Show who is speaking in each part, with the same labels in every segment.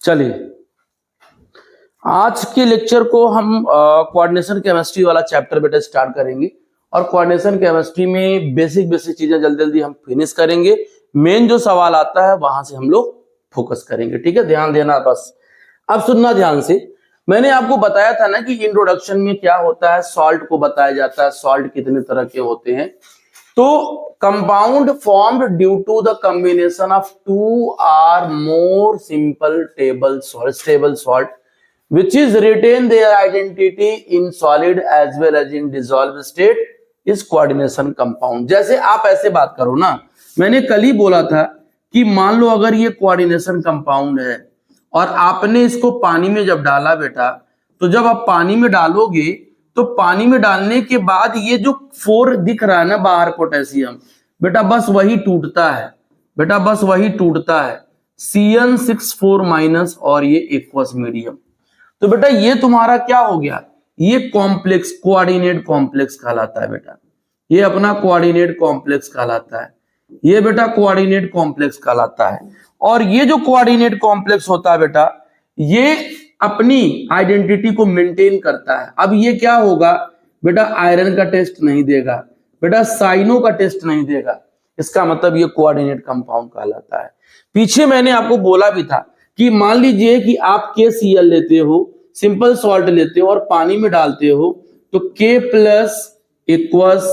Speaker 1: चलिए आज के लेक्चर को हम कोऑर्डिनेशन केमिस्ट्री वाला चैप्टर बेटा स्टार्ट करेंगे और कोऑर्डिनेशन केमिस्ट्री में बेसिक चीजें जल्दी जल्दी हम फिनिश करेंगे। मेन जो सवाल आता है वहां से हम लोग फोकस करेंगे, ठीक है, ध्यान देना बस। अब सुनना ध्यान से, मैंने आपको बताया था ना कि इंट्रोडक्शन में क्या होता है, सॉल्ट को बताया जाता है, सॉल्ट कितने तरह के होते हैं। तो compound formed due to the combination of two or more simple stable salt which is retain their identity in solid as well as in dissolved state is coordination compound। जैसे आप ऐसे बात करो ना, मैंने कल ही बोला था कि मान लो अगर ये कोऑर्डिनेशन कंपाउंड है और आपने इसको पानी में जब डाला बेटा, तो जब आप पानी में डालोगे तो पानी में डालने के बाद ये जो 4 दिख रहा है ना बाहर पोटेशियम, बेटा बस वही टूटता है, बेटा बस वही टूटता है CN6 माइनस और ये एक्वस मीडियम। तो बेटा ये तुम्हारा क्या हो गया, ये कॉम्प्लेक्स कोऑर्डिनेट कॉम्प्लेक्स कहलाता है बेटा, ये अपना कोऑर्डिनेट कॉम्प्लेक्स कहलाता है, ये बेटा कोऑर्डिनेट कॉम्प्लेक्स कहलाता है। और ये जो कोऑर्डिनेट कॉम्प्लेक्स होता है बेटा, ये अपनी आइडेंटिटी को मेंटेन करता है। अब ये क्या होगा बेटा, आयरन का टेस्ट नहीं देगा बेटा, साइनो का टेस्ट नहीं देगा, इसका मतलब ये कोऑर्डिनेट कंपाउंड कहलाता है। पीछे मैंने आपको बोला भी था कि मान लीजिए कि आप KCl लेते हो, सिंपल सॉल्ट लेते हो और पानी में डालते हो, तो K plus equals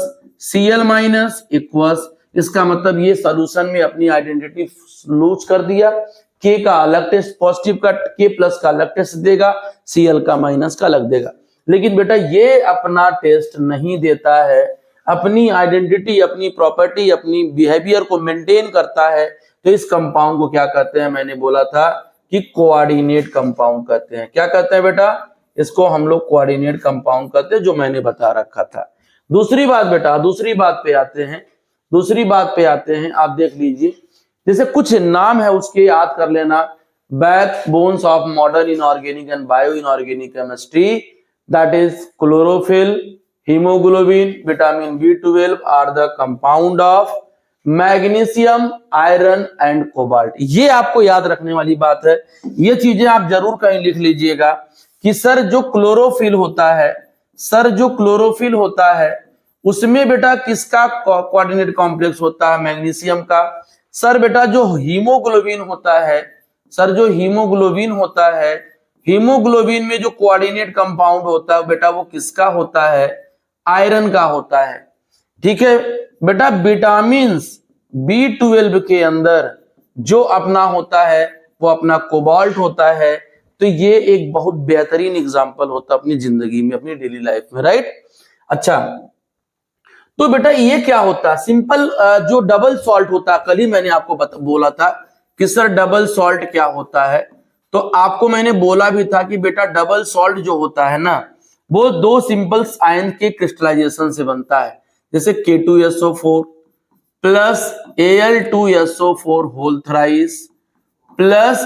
Speaker 1: Cl minus equals, इसका मतलब ये सॉल्यूशन में अपनी आइडेंटिटी लूज कर दिया। K का अलग टेस्ट, पॉजिटिव का K प्लस का अलग टेस्ट देगा, Cl का माइनस का अलग देगा। लेकिन बेटा ये अपना टेस्ट नहीं देता है, अपनी आइडेंटिटी, अपनी प्रॉपर्टी, अपनी बिहेवियर को मेंटेन करता है। तो इस कंपाउंड को क्या कहते हैं, मैंने बोला था कि कोऑर्डिनेट कंपाउंड कहते हैं। क्या कहते हैं बेटा, इसको हम लोग कोऑर्डिनेट कंपाउंड कहते हैं, जो मैंने बता रखा था। दूसरी बात बेटा, दूसरी बात पे आते हैं, आप देख लीजिए, जैसे कुछ नाम है उसके याद कर लेना। Backbones of modern inorganic and bio inorganic chemistry, that is chlorophyll, haemoglobin, vitamin B12 are the compound of magnesium, iron and cobalt. ये आपको याद रखने वाली बात है, ये चीजें आप जरूर कहीं लिख लीजिएगा कि सर जो क्लोरोफिल होता है, उसमें बेटा किसका कोऑर्डिनेट कॉम्प्लेक्स होता है, मैग्नीशियम का। सर बेटा जो हीमोग्लोबिन होता है, हीमोग्लोबिन में जो कोऑर्डिनेट कंपाउंड होता है बेटा, वो किसका होता है, आयरन का होता है। ठीक है बेटा, विटामिन B12 के अंदर जो अपना होता है वो अपना कोबाल्ट होता है। तो ये एक बहुत बेहतरीन एग्जांपल होता है अपनी जिंदगी में, अपनी डेली लाइफ में, राइट। अच्छा, तो बेटा ये क्या होता है, सिंपल जो डबल सॉल्ट होता है, कल ही मैंने आपको बोला था कि सर डबल सॉल्ट क्या होता है। तो आपको मैंने बोला भी था कि बेटा डबल सॉल्ट जो होता है ना, वो 2 सिंपल आयन के क्रिस्टलाइजेशन से बनता है। जैसे K2SO4 plus Al2SO4 whole thrice plus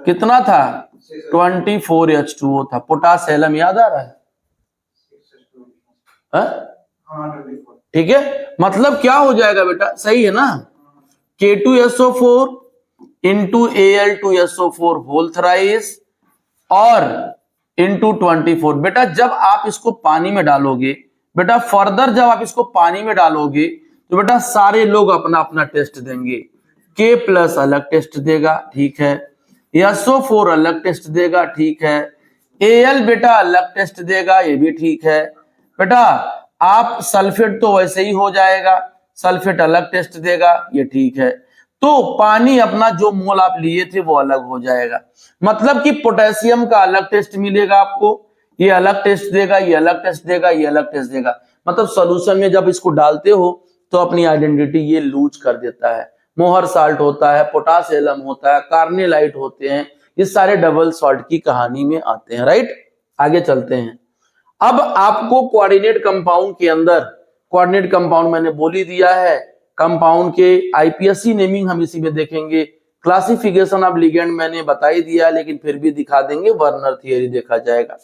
Speaker 1: कितना था, 24H2O था। पोटासियम याद आ रहा है? ठीक है, मतलब क्या हो जाएगा बेटा, सही है ना, K2SO4 into Al2SO4 whole thrice और इंटू 24। बेटा जब आप इसको पानी में डालोगे बेटा, फर्दर जब आप इसको पानी में डालोगे तो बेटा सारे लोग अपना अपना टेस्ट देंगे। K प्लस अलग टेस्ट देगा, ठीक है, SO4 अलग टेस्ट देगा, ठीक है, Al बेटा अलग टेस्ट देगा, ये भी ठीक है। बेटा आप सल्फेट तो वैसे ही हो जाएगा, सल्फेट अलग टेस्ट देगा, ये ठीक है। तो पानी अपना जो मोल आप लिए थे वो अलग हो जाएगा। मतलब कि पोटेशियम का अलग टेस्ट मिलेगा आपको, ये अलग टेस्ट देगा, ये अलग टेस्ट देगा, ये अलग टेस्ट देगा। मतलब सॉल्यूशन में जब इसको डालते हो तो अपनी आइडेंटिटी ये लूज कर देता है। मोहर साल्ट होता है, पोटासियम होता है, कार्नेलाइट होते हैं, ये सारे डबल सॉल्ट की कहानी में आते हैं, राइट। आगे चलते हैं। अब आपको कोऑर्डिनेट कंपाउंड के अंदर, कोऑर्डिनेट कंपाउंड मैंने बोल ही दिया है, कंपाउंड के IPSC नेमिंग हम इसी में देखेंगे। क्लासिफिकेशन ऑफ लिगेंड मैंने बता ही दिया, लेकिन फिर भी दिखा देंगे, वर्नर थियरी देखा जाएगा।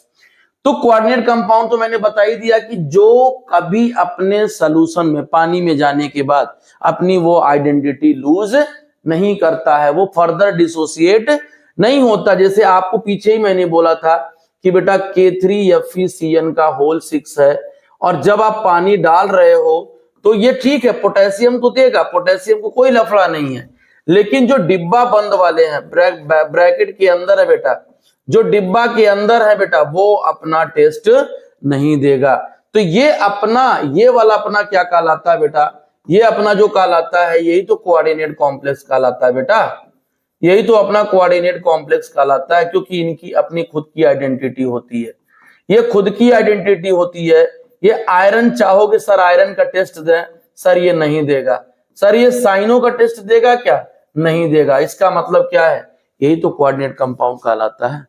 Speaker 1: तो कोऑर्डिनेट कंपाउंड तो मैंने बता ही दिया कि जो कभी अपने सॉल्यूशन में, पानी में जाने के बाद अपनी वो आइडेंटिटी लूज नहीं करता है, वो फर्दर डिसोसिएट नहीं होता। जैसे आपको पीछे ही मैंने बोला था कि बेटा K3FeCN का होल 6 है, और जब आप पानी डाल रहे हो तो ये ठीक है, पोटेशियम तो देगा, पोटेशियम को कोई लफड़ा नहीं है, लेकिन जो डिब्बा बंद वाले हैं, ब्रैकेट के अंदर है बेटा, जो डिब्बा के अंदर है बेटा, वो अपना टेस्ट नहीं देगा। तो ये वाला अपना क्या कहलाता है बेटा, ये अपना जो कहलाता है, यही तो कोऑर्डिनेट कॉम्प्लेक्स कहलाता है बेटा, यही तो अपना कोऑर्डिनेट कॉम्प्लेक्स कहलाता है, क्योंकि इनकी अपनी खुद की आइडेंटिटी होती है, ये खुद की आइडेंटिटी होती है। ये आयरन चाहोगे सर आयरन का टेस्ट दें, सर ये नहीं देगा, सर ये साइनो का टेस्ट देगा क्या, नहीं देगा। इसका मतलब क्या है, यही तो कोऑर्डिनेट कंपाउंड कहलाता है।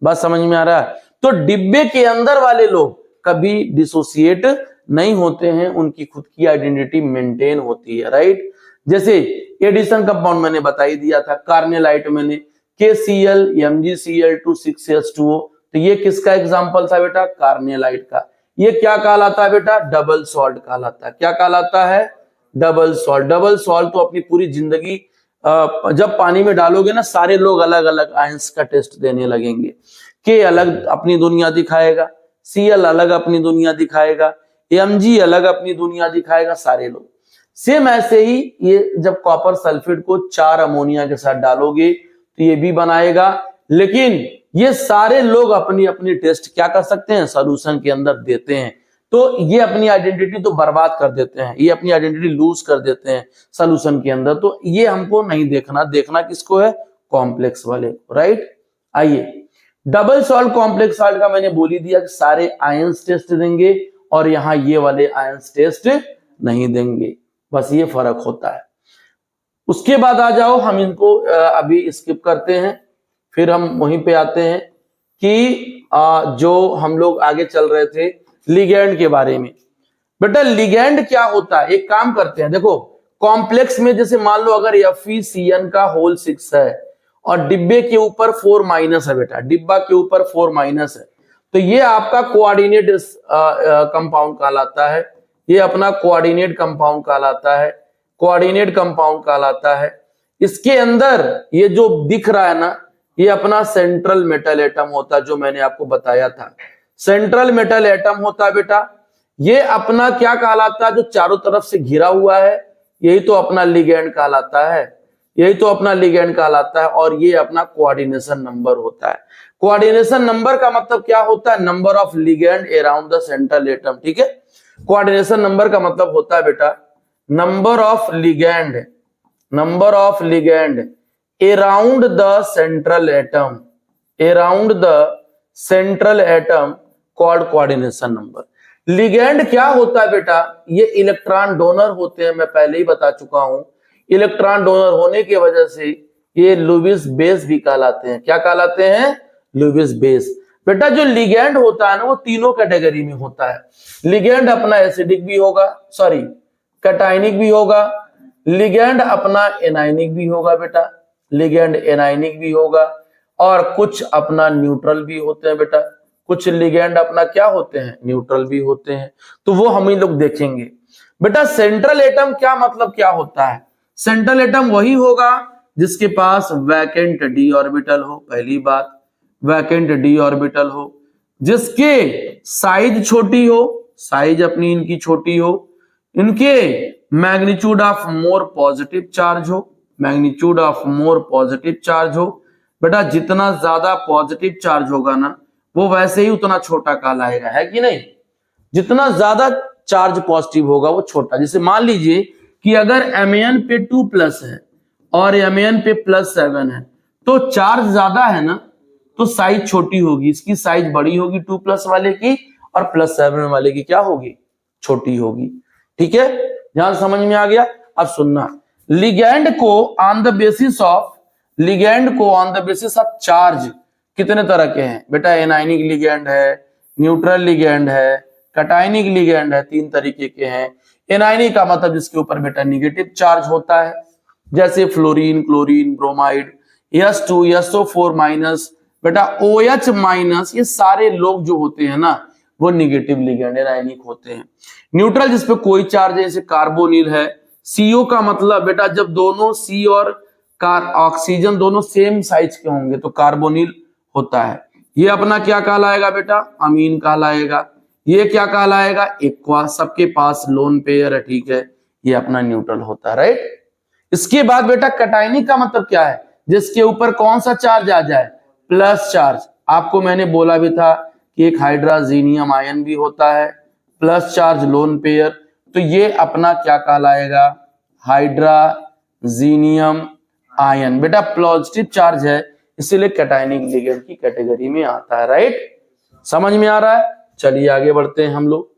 Speaker 1: बस समझ में आ रहा है। तो डिब्बे के अंदर वाले लोग कभी डिसोसिएट नहीं होते हैं, उनकी खुद की आइडेंटिटी मेंटेन होती है, राइट। जैसे एडिशन कंपाउंड मैंने बता ही दिया था, कार्नेलाइट मैंने KCl MgCl2 तो ये किसका एग्जांपल था बेटा, कार्नेलाइट का। ये क्या कहलाता है बेटा, डबल सॉल्ट कहलाता है। क्या कहलाता है, डबल सॉल्ट। डबल सॉल्ट तो अपनी पूरी जिंदगी जब पानी में डालोगे ना, सारे लोग अलग अलग आयंस का टेस्ट देने लगेंगे। K अलग अपनी दुनिया दिखाएगा, Cl अलग अपनी दुनिया दिखाएगा, Mg अलग अपनी दुनिया दिखाएगा, सारे लोग। सेम ऐसे ही ये जब कॉपर सल्फेट को 4 अमोनिया के साथ डालोगे तो ये भी बनाएगा, लेकिन ये सारे लोग अपनी अपनी टेस्ट क्या कर सकते हैं, सॉल्यूशन के अंदर देते हैं। तो ये अपनी आइडेंटिटी तो बर्बाद कर देते हैं, ये अपनी आइडेंटिटी लूज कर देते हैं सॉल्यूशन के अंदर। तो ये हमको नहीं देखना, देखना किसको है, कॉम्प्लेक्स वाले को, राइट। आइए डबल सॉल्ट कॉम्प्लेक्स सॉल्ट का मैंने बोल ही दिया कि सारे आयंस टेस्ट देंगे, और यहाँ ये वाले आयंस टेस्ट नहीं देंगे, बस ये फर्क होता है। उसके बाद आ जाओ, हम इनको अभी स्किप करते हैं, फिर हम वहीं पे आते हैं कि जो हम लोग आगे चल रहे थे लिगैंड के बारे में। बेटा लिगैंड क्या होता है, एक काम करते हैं, देखो कॉम्प्लेक्स में जैसे मान लो अगर FeCN का होल 6 है और डिब्बे के ऊपर 4- है बेटा, डिब्बा के ऊपर 4- है, तो ये आपका कोऑर्डिनेट कंपाउंड कहलाता है, ये अपना कोऑर्डिनेट कंपाउंड कहलाता है, कोऑर्डिनेट कंपाउंड कहलाता है। इसके अंदर ये जो दिख रहा है ना, ये अपना सेंट्रल मेटल एटम होता है, जो मैंने आपको बताया था, सेंट्रल मेटल एटम होता है बेटा। ये अपना क्या कहलाता है, जो चारों तरफ से घिरा हुआ है, यही तो अपना लिगैंड कहलाता है, यही तो अपना लिगैंड कहलाता है। और ये अपना कोऑर्डिनेशन नंबर होता है। कोऑर्डिनेशन नंबर का मतलब क्या होता है, number of ligand around the central atom, ठीक है। कोऑर्डिनेशन नंबर का मतलब होता है बेटा number of ligand around the central atom, around the central atom called coordination number. Ligand क्या होता है बेटा, ये इलेक्ट्रॉन डोनर होते हैं, मैं पहले ही बता चुका हूं। इलेक्ट्रॉन डोनर होने की वजह से ये लुईस बेस भी कहलाते हैं। क्या कहलाते हैं, लुईस बेस। बेटा जो लिगैंड होता है ना, वो तीनों कैटेगरी में होता है। लिगैंड अपना एसिडिक भी होगा, सॉरी कैटाइनिक भी होगा, लिगैंड अपना एनाइनिक भी होगा बेटा, लिगैंड एनाइनिक भी होगा, और कुछ अपना न्यूट्रल भी होते हैं बेटा, कुछ लिगैंड अपना क्या होते हैं, न्यूट्रल भी होते हैं। तो वो हम ही लोग देखेंगे। बेटा सेंट्रल एटम क्या मतलब क्या होता है, सेंट्रल एटम वही होगा जिसके पास वैकेंट d ऑर्बिटल हो, पहली बात वैकेंट d ऑर्बिटल हो, जिसके साइज छोटी हो, साइज अपनी इनकी छोटी हो, इनके magnitude of more positive charge हो, magnitude of more positive charge हो। बेटा जितना ज्यादा पॉजिटिव चार्ज होगा ना, वो वैसे ही उतना छोटा कहलाएगा, है कि नहीं। जितना ज्यादा चार्ज पॉजिटिव होगा वो छोटा। जैसे मान लीजिए कि अगर Man पे 2+ है और Man पे +7 है, तो चार्ज ज्यादा है ना, तो साइज छोटी होगी, इसकी साइज बड़ी होगी 2+ वाले की, और +7 वाले की क्या होगी, छोटी होगी। ठीक है, ध्यान समझ में आ गया। अब सुनना, लिगैंड को on the basis of charge कितने तरह के हैं बेटा, एनाइनिक लिगैंड है, न्यूट्रल लिगैंड है, कैटाइनिक लिगैंड है, 3 तरीके के हैं। एनाइनिक का मतलब जिसके ऊपर बेटा निगेटिव चार्ज होता है, जैसे fluorine, chlorine, bromide, S2 SO4- बेटा OH-, ये सारे लोग जो होते हैं ना, वो निगेटिव लिगैंड एनाइनिक होते हैं। न्यूट्रल जिसपे कोई चार्ज है, जैसे कार्बोनिल है, CO का मतलब बेटा जब दोनों C और ऑक्सीजन दोनों सेम साइज के होंगे तो कार्बोनिल होता है। ये अपना क्या कहलाएगा बेटा, अमीन कहलाएगा। ये क्या कहलाएगा, एक्वा, सबके पास लोन पेयर है, ठीक है, ये अपना न्यूट्रल होता है, राइट। इसके बाद बेटा कटायनिक का मतलब क्या है, जिसके ऊपर कौन सा चार्ज आ जाए, प्लस चार्ज। आपको मैंने बोला भी था कि एक हाइड्रोजीनियम आयन भी होता है, प्लस चार्ज लोन पेयर, तो ये अपना क्या कहलाएगा, हाइड्रोजीनियम आयन। बेटा पॉजिटिव चार्ज है इसीलिए कैटायनिक लिगेंड की कैटेगरी में आता है, राइट। समझ में आ रहा है। चलिए आगे बढ़ते हैं हम लोग।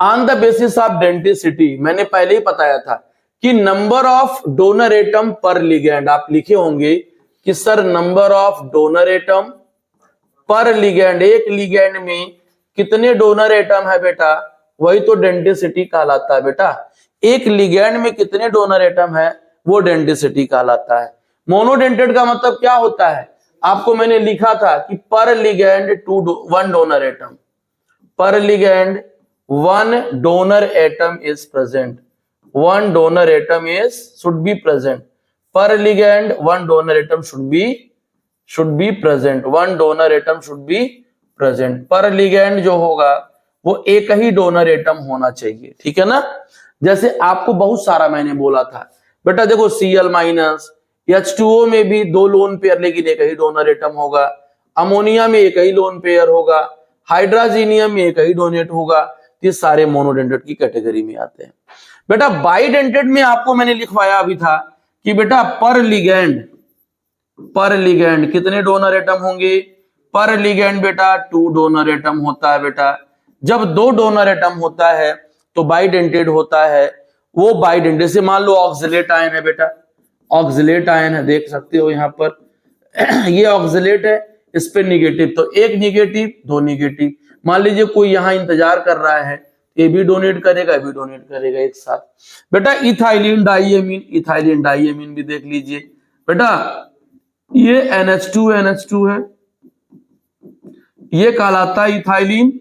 Speaker 1: On the basis of density, मैंने पहले ही बताया था कि number of donor atom per ligand, आप लिखे होंगे कि sir number of donor atom per ligand, एक लिगेंड में कितने डोनर एटम है बेटा, वही तो डेंसिटी कहलाता है बेटा। एक लिगेंड में कितने डोनर एटम है वो डेंसिटी कहलाता है। मोनोडेंटेड का मतलब क्या होता है, आपको मैंने लिखा था कि per ligand 1 donor atom, per ligand 1 donor atom is present, 1 donor atom is should be present, per ligand 1 donor atom should be present, 1 donor atom should be present. Per ligand जो होगा वो एक ही डोनर एटम होना चाहिए, ठीक है ना। जैसे आपको बहुत सारा मैंने बोला था बेटा, देखो Cl माइनस, H2O में भी 2 लोन पेयर लेकिन एक ही डोनर एटम होगा, अमोनिया में एक ही लोन पेयर होगा, हाइड्रोजीनियम में एक ही डोनेट होगा, ये सारे मोनोडेंटेड की कैटेगरी में आते हैं। बेटा बाइडेंटेड में आपको मैंने लिखवाया भी था कि बेटा पर लिगेंड कितने डोनर एटम होंगे, पर लिगेंड बेटा 2 डोनर एटम होता है बेटा। जब 2 डोनर एटम होता है तो बाइडेंटेड होता है। वो बाइडेंटेड, जैसे मान लो ऑक्सिलेट आयन है बेटा, ऑक्सिलेट आयन है, देख सकते हो यहां पर ये ऑक्सिलेट है, इस पे निगेटिव, तो एक निगेटिव 2 निगेटिव। मान लीजिए कोई यहां इंतजार कर रहा है, ये भी डोनेट करेगा, ये भी डोनेट करेगा एक साथ। बेटा इथाइलिन डाइएमीन भी देख लीजिए बेटा, ये NH2 है, ये कहलाता है इथाइलिन,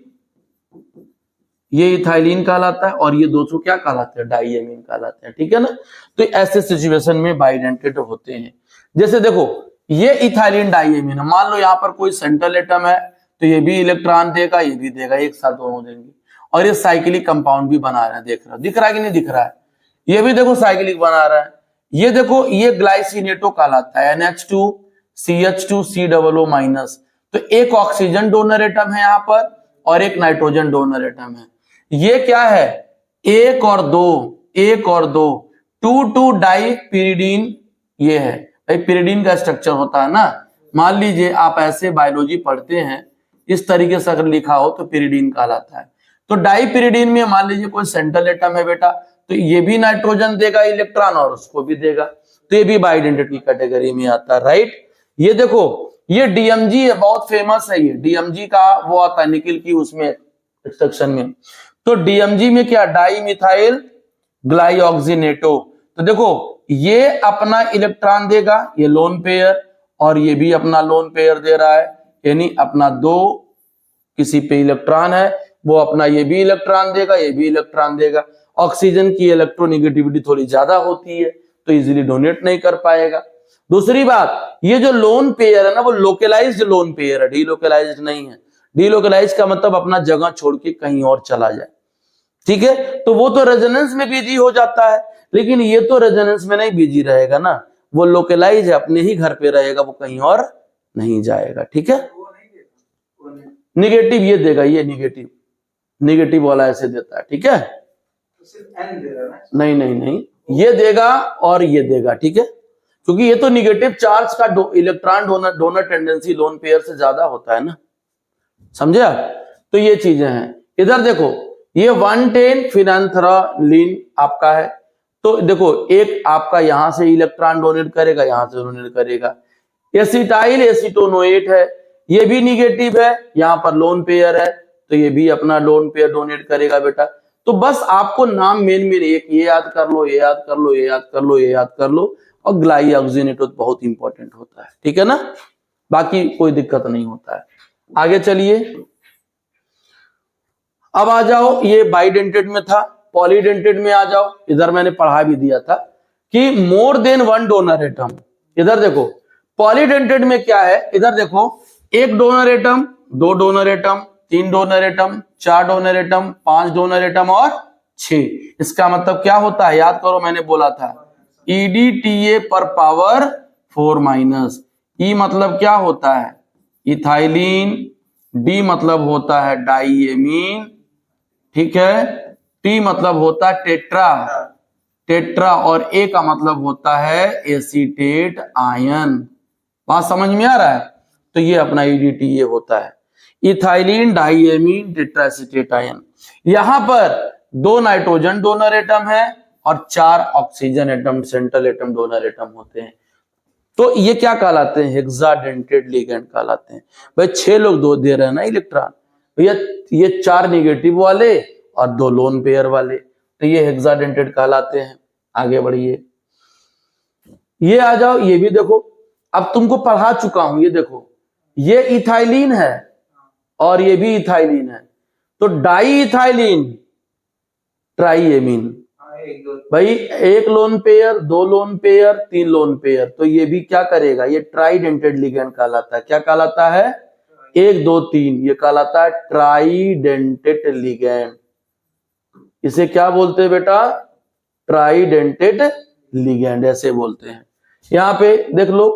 Speaker 1: ये इथाइलिन कहलाता है, और ये 200 क्या कहलाते हैं, डाइएमीन कहलाते हैं, ठीक है ना। तो ऐसे सिचुएशन में बाइडेंटेड होते हैं। जैसे देखो ये इथाइलिन डाइएमीन है, मान लो यहाँ पर कोई सेंट्रल एटम है तो ये भी इलेक्ट्रॉन देगा, ये भी देगा, एक साथ दोनों देंगे, और ये साइक्लिक कंपाउंड भी बना रहा है, देख रहा है, दिख रहा है कि नहीं दिख रहा है, ये भी देखो साइक्लिक बना रहा है। ये देखो ये ग्लाइसिनेटो कहलाता है, NH2CH2COO माइनस, तो एक ऑक्सीजन डोनर एटम है यहाँ पर और एक नाइट्रोजन डोनर एटम है। ये क्या है, 1 और 2 2 डाई पिरिडीन, ये है भाई पिरिडीन का स्ट्रक्चर होता है ना। मान लीजिए आप ऐसे बायोलॉजी पढ़ते हैं, इस तरीके से अगर लिखा हो तो पिरिडीन कहलाता है। तो डाई पिरिडीन में मान लीजिए कोई सेंट्रल एटम है बेटा, तो ये भी नाइट्रोजन देगा इलेक्ट्रॉन और उसको भी देगा, तो ये भी बाइडेंटेड की कैटेगरी में आता है, राइट। ये देखो ये DMG है, बहुत फेमस है, ये DMG का वो आता है निकिल की उसमें एक्सट्रैक्शन में। तो DMG में क्या, डाई मिथाइल ग्लाइऑक्सिनेटो, तो देखो ये अपना इलेक्ट्रॉन देगा, ये लोन पेयर, और ये भी अपना लोन पेयर दे रहा है, यानी अपना 2 किसी पे इलेक्ट्रॉन है, वो अपना ये भी इलेक्ट्रॉन देगा, ये भी इलेक्ट्रॉन देगा। ऑक्सीजन की इलेक्ट्रोनेगेटिविटी थोड़ी ज्यादा होती है तो इजीली डोनेट नहीं कर पाएगा। दूसरी बात, ये जो लोन पेयर है ना वो लोकलाइज्ड लोन पेयर है, डीलोकलाइज्ड नहीं है। डीलोकलाइज का मतलब अपना जगह छोड़ के कहीं और चला जाए, ठीक है। तो वो तो रेजोनेंस में बिजी हो जाता है, लेकिन ये तो रेजोनेंस में नहीं बिजी रहेगा ना, वो लोकलाइज है, अपने ही घर पे रहेगा, वो कहीं और नहीं जाएगा, ठीक है। निगेटिव ये देगा, ये निगेटिव वाला ऐसे देता है, ठीक है। नहीं, ये देगा और ये देगा, ठीक है, क्योंकि ये तो निगेटिव चार्ज का electron donor tendency lone pair से ज्यादा होता है ना, समझे। तो ये चीजें हैं। इधर देखो ये 110 फिनांथ्रालिन आपका है, तो देखो एक आपका यहां से इलेक्ट्रॉन डोनेट करेगा, यहां से डोनेट करेगा। एसिटाइल एसीटोनोएट है, ये भी निगेटिव है, यहां पर लोन पेयर है, तो ये भी अपना लोन पेयर डोनेट करेगा बेटा। तो बस आपको नाम मेन एक ये याद कर लो, ये याद कर लो, ये याद कर लो, ये याद कर लो, और ग्लाइऑक्सिनेटो बहुत इंपॉर्टेंट होता है, ठीक है ना, बाकी कोई दिक्कत नहीं होता है। आगे चलिए, अब आ जाओ, ये बाइडेंटेड में था, पॉलीडेंटेड में आ जाओ, इधर मैंने पढ़ा भी दिया था कि more than one donor atom. इधर देखो पॉलीडेंटेड में क्या है, इधर देखो एक डोनर एटम, दो डोनर एटम, तीन डोनर एटम, चार डोनर एटम, पांच डोनर एटम और 6। इसका मतलब क्या होता है, याद करो मैंने बोला था EDTA पर पावर 4 माइनस। ई मतलब क्या होता है इथाइलिन, डी मतलब होता है डाइएमीन, ठीक है, टी मतलब होता है टेट्रा, टेट्रा, और ए का मतलब होता है एसीटेट आयन। बात समझ में आ रहा है? तो ये अपना EDTA होता है इथाइलिन डाइएमीन टेट्राएसीटेट आयन। यहां पर 2 नाइट्रोजन डोनर एटम है और 4 oxygen atom, central atom donor atom होते हैं। तो ये क्या कहलाते हैं, हेक्साडेंटेड लिगेंड कहलाते हैं। भाई 6 लोग दो दे रहे हैं ना इलेक्ट्रॉन, भैया ये 4 निगेटिव वाले और 2 लोन पेयर वाले, तो ये हेक्साडेंटेड कहलाते हैं। आगे बढ़िए, ये आ जाओ, ये भी देखो, अब तुमको पढ़ा चुका हूं, ये देखो ये इथाइलिन है और ये भी इथाइलिन है, तो डाई इथाइलिन ट्राइएमीन। भाई 1 lone pair, 2 lone pair, 3 lone pair, तो ये भी क्या करेगा, ये ट्राइडेंटेड लिगेंड कहलाता है। क्या कहलाता है, 1 2 3, ये कहलाता है ट्राइडेंटेड लिगेंड। इसे क्या बोलते हैं बेटा, ट्राइडेंटेड लिगेंड ऐसे बोलते हैं। यहां पे देख लो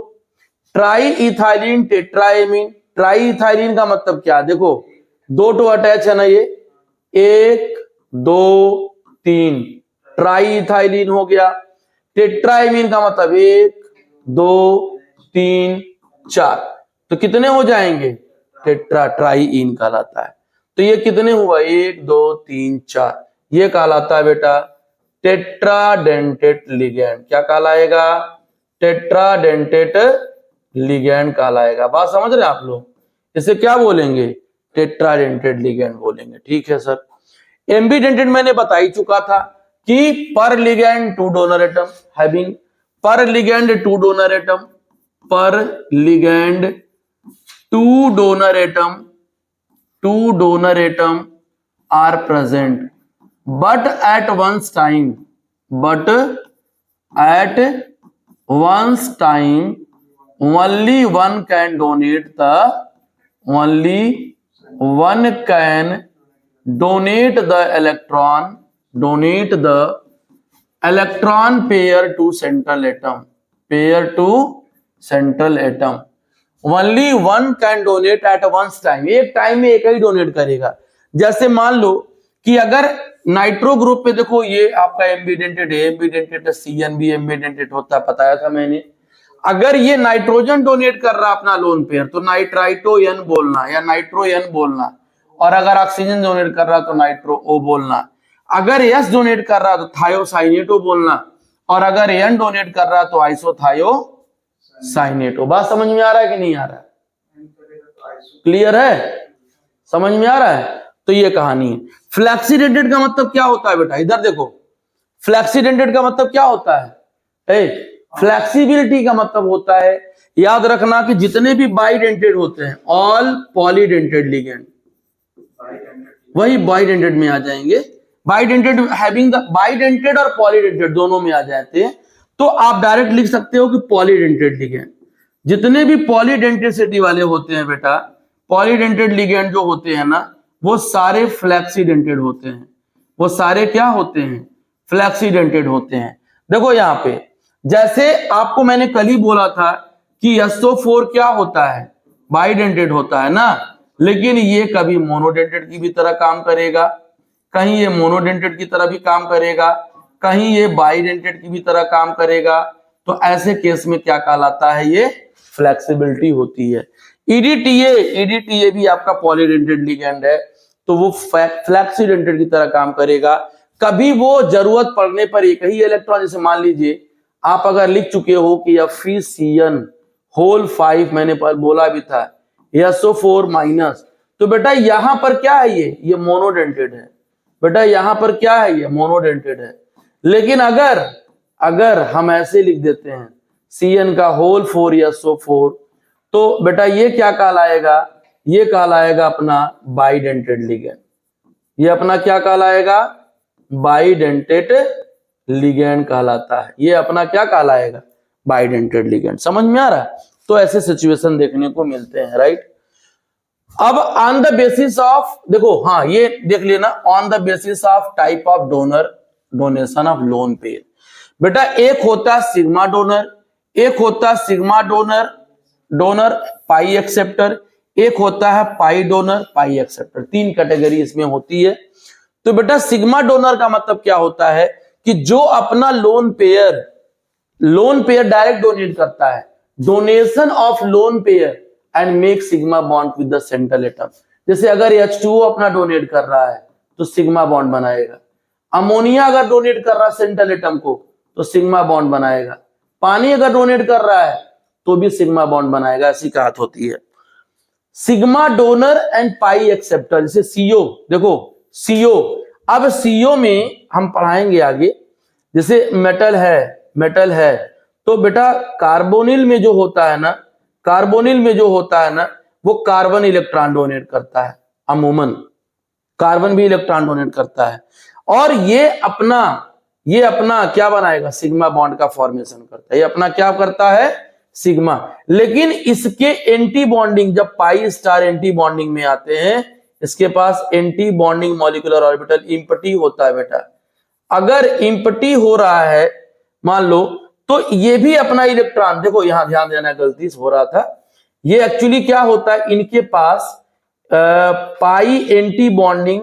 Speaker 1: tri ethylene tetramine. Tri ethylene का मतलब क्या, देखो 2 टो अटैच है ना, ये 1 2 3 ट्राई इथाइलिन हो गया। टेट्राएमीन का मतलब 1 2 3 4, तो कितने हो जाएंगे, टेट्रा, ट्राईइन कहलाता है। तो ये कितने हुआ, 1 2 3 4, ये कहलाता है बेटा टेट्राडेंटेड लिगेंड। क्या कहलाएगा, टेट्राडेंटेड लिगेंड कहलाएगा। बात समझ रहे हैं आप लोग, इसे क्या बोलेंगे, टेट्राडेंटेड लिगेंड बोलेंगे। ठीक है सर। एम्बीडेंटेड मैंने बता ही चुका था कि per ligand 2 donor atom having, per ligand 2 donor atom, per ligand 2 donor atom, 2 donor atom are present, but at one's time, but at one's time only one can donate the, only one can donate the electron, donate the electron pair to central atom, pair to central atom, only one can donate at one's time। एक time में एक ही donate करेगा। जैसे मान लो कि अगर nitro group पे देखो ये आपका एम्बीडेंटेड है, एम्बीडेंटेड CN भी एम्बीडेंटेड होता है, बताया था मैंने। अगर ये नाइट्रोजन डोनेट कर रहा अपना लोन पेयर तो नाइट्राइटो N बोलना या नाइट्रो N बोलना, और अगर ऑक्सीजन डोनेट कर रहा तो नाइट्रो O बोलना। अगर S डोनेट कर रहा तो थायोसाइनेटो बोलना, और अगर N डोनेट कर रहा तो आइसोथायोसाइनेटो। बात समझ में आ रहा है कि नहीं आ रहा है, क्लियर है, समझ में आ रहा है? तो ये कहानी है। फ्लैक्सीडेंटेड का मतलब क्या होता है बेटा, इधर देखो, फ्लैक्सीडेंटेड का मतलब क्या होता है, फ्लैक्सीबिलिटी का मतलब होता है, याद रखना कि जितने भी बाइडेंटेड होते हैं ऑल पॉलीडेंटेड लिगेंड, वही बाइडेंटेड में आ जाएंगे। बाइडेंटेड हैविंग द, बाइडेंटेड और पॉलीडेंटेड दोनों में आ जाते हैं, तो आप डायरेक्ट लिख सकते हो कि पॉलीडेंटेड लिगेंड। जितने भी पॉलीडेंटिसिटी वाले होते हैं बेटा, पॉलीडेंटेड लिगेंड जो होते हैं ना, वो सारे फ्लैक्सीडेंटेड होते हैं। वो सारे क्या होते हैं, फ्लैक्सीडेंटेड होते हैं। देखो यहां पे जैसे आपको मैंने कल ही बोला था कि SO4 क्या होता है, बाइडेंटेड होता है ना, लेकिन ये कभी मोनोडेंटेड की भी तरह काम करेगा, कहीं ये मोनोडेंटेड की तरह भी काम करेगा, कहीं ये बाइडेंटेड की भी तरह काम करेगा। तो ऐसे केस में क्या कहलाता है, ये फ्लेक्सिबिलिटी होती है। EDTA भी आपका पॉलीडेंटेड लिगेंड है, तो वो फ्लेक्सीडेंटेड की तरह काम करेगा। कभी वो जरूरत पड़ने पर एक ही इलेक्ट्रॉन, जैसे मान लीजिए आप अगर लिख चुके हो कि FeCN होल 5, मैंने बोला भी था SO4 माइनस, तो बेटा यहां पर क्या है, ये मोनोडेंटेड है। बेटा यहां पर क्या है, ये मोनोडेंटेड है। लेकिन अगर हम ऐसे लिख देते हैं CN का होल 4 SO4, तो बेटा ये क्या कहलाएगा, ये कहलाएगा अपना बाइडेंटेड लिगेंड। ये अपना क्या कहलाएगा, बाइडेंटेड लिगेंड कहलाता है। ये अपना क्या कहलाएगा? Bidentate ligand. समझ में आ रहा है? तो ऐसे सिचुएशन देखने को मिलते हैं, राइट। अब ऑन द बेसिस ऑफ, देखो हाँ ये देख लेना, on the basis of type of donor, donation of lone pair. बेटा एक होता है सिग्मा डोनर, एक होता है सिग्मा डोनर, डोनर पाई एक्सेप्टर, एक होता है पाई डोनर, पाई एक्सेप्टर। तीन कैटेगरी इसमें होती है। तो बेटा सिग्मा डोनर का मतलब क्या होता है कि जो अपना लोन पेयर डायरेक्ट डोनेट करता है, donation of lone pair and make sigma bond with the central atom. जैसे अगर H2O अपना डोनेट कर रहा है तो सिग्मा बॉन्ड बनाएगा, अमोनिया अगर डोनेट कर रहा है सेंट्रल एटम को तो सिग्मा बॉन्ड बनाएगा, पानी अगर डोनेट कर रहा है तो भी सिग्मा बॉन्ड बनाएगा। ऐसी बात होती है। Sigma donor and pi acceptor, जैसे CO, देखो CO, अब CO में हम पढ़ाएंगे आगे, जैसे मेटल है तो बेटा कार्बोनिल में जो होता है ना, कार्बोनिल में जो होता है ना वो कार्बन इलेक्ट्रॉन डोनेट करता है, अमूमन कार्बन भी इलेक्ट्रॉन डोनेट करता है, और ये अपना क्या बनाएगा? सिग्मा बॉन्ड का फॉर्मेशन करता है। ये अपना क्या करता है? सिग्मा। लेकिन इसके एंटी बॉन्डिंग, जब पाई स्टार एंटी बॉन्डिंग में आते हैं, इसके पास anti bonding molecular orbital empty होता है। बेटा अगर इम्पटी हो रहा है मान लो, तो ये भी अपना इलेक्ट्रॉन, देखो यहां ध्यान देना, गलती से हो रहा था, ये एक्चुअली क्या होता है, इनके पास पाई एंटी बॉन्डिंग